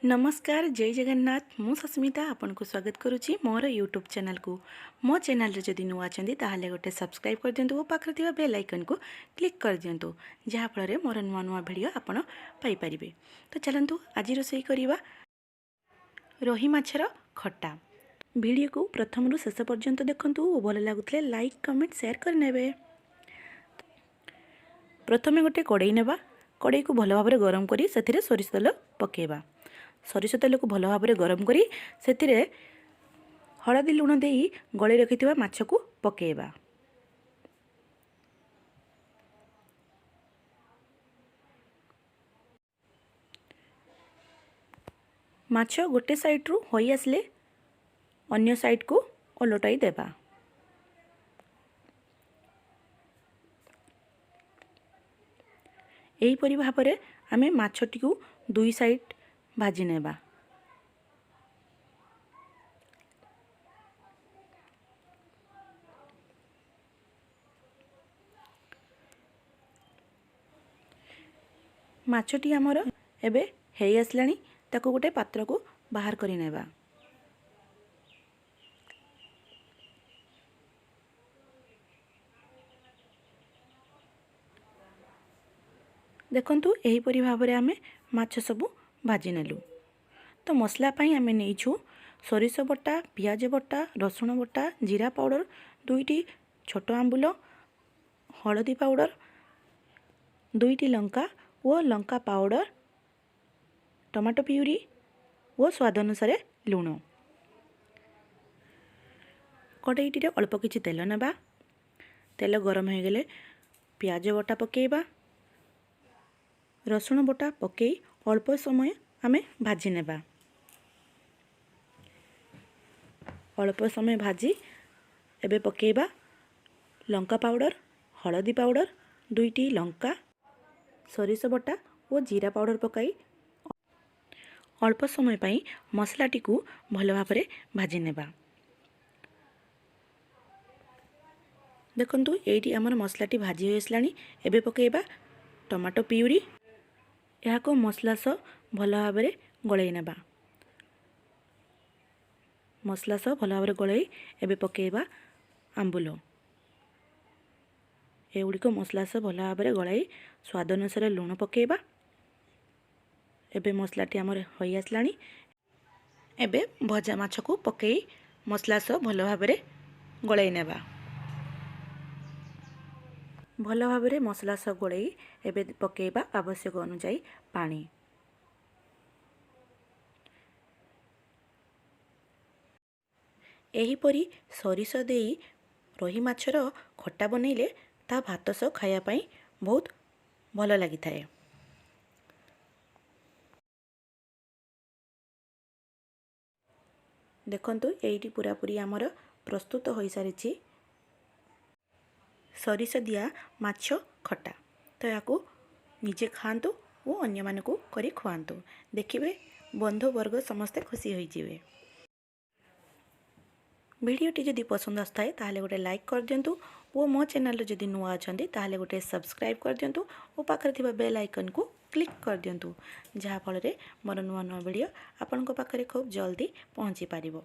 नमस्कार जय जगन्नाथ मु सस्मिता आपन को स्वागत करुच्ची मोर यूट्यूब चैनल को मो चैनल रे जदि नुआ अछंती ताहाले गोटे सब्सक्राइब कर दियंतु और पाखरे थिबा बेल आइकन को क्लिक कर दियंतु जहा फल रे मोर नुआ नुआ वीडियो आपन पाई परिबे। तो चलंतु आज रोसई करिवा रोही माछर खट्टा। वीडियो को प्रथम रु शेष पर्यंत देखंतु और भल लागुतले लाइक कमेंट शेयर कर नेबे। प्रथमे गोटे कड़ाई नेबा, कड़ाई को भल भाबरे गरम करी सेथिरे सोरिष तेल पकेबा। सोरिष तेल को भल भाव गरम करी सेथिरे हळदी लुण देई गळे रखिथिबा माछ को पकेबा। माछ गोटे साइड रु होई आसले अन्य साइड को ओलटाई देबा। एही परि भाबरे आमे माछटी को दुई साइड भाजी नेबा। माछटी आमर एबे हेई आसलानी ताको गोटे पात्र को बाहर करि नेबा। देखंतु एही परि भाबरे आमे माछ सबु भाजी नेलु। तो मसला पाई आमे नेइछु सोरिष बटा, पियाज बटा, रसुण बटा, जीरा पाउडर, दुईटी छोट आंबुल, हळदी पाउडर, दुईटी लंका और लंका पाउडर, टमाटो प्यूरी और स्वाद अनुसार लुण। कड़ाईटी रे अल्प किछि तेल नेबा। तेल गरम हो गले पियाज बटा पकेबा। रसुण बटा पकई अल्प समय आमे भाजी नेबा। अल्प समय भाजी एबे पकेबा लंका पाउडर, हळदी पाउडर, दुईटी लंका, सोरिष बटा और जीरा पाउडर पकाई अल्प समय पाई मसलाटी को भल भाबरे भाजी नेबा। देखंतु एटी हमर मसलाटी भाजी हो आसलानी। एबे पकेबा टमाटो प्यूरी। यहाँ को मसला सह भल भाबरे गळै नेबा। मसला सह भल भाबरे गळै एबे पकेबा आंबुल। एगुड़िक मसला सह भल भाबरे गळै स्वाद अनुसार लुण पकेबा। एबे मसलाटी आमर होई आसलानी। एबे भजा माछ को पकई मसला सह भल भाबरे गळै नेबा। भल भाबरे मसला सह गळै एबे पकेबा आवश्यक अनुसार पानी। एही परी सोरिष देई रोही माछर खट्टा बनैले ता भात सह खाया पाई बहुत भल लागि थाए। देखंतु एइटी पूरा पूरी आमर प्रस्तुत हो सारी सोरिष दिया माछ खट्टा। तो याकू निजे खातु और अन्य मानकू करी खुआंतु। देखिबे बंधु वर्ग समस्ते खुशी होई जिवे। वीडियोटी जदि पसंद आसताए ताहले गोटे लाइक कर दियंतु और मो चैनल रे जदि नुआ अछंती ताहले गोटे सब्सक्राइब कर दियंतु और पाखरे थिबा बेल आइकन को क्लिक कर दियंतु जहा फल रे मोर नुआ नुआ वीडियो आपन को पाखरे खूब जल्दी पहुंची पारिबो।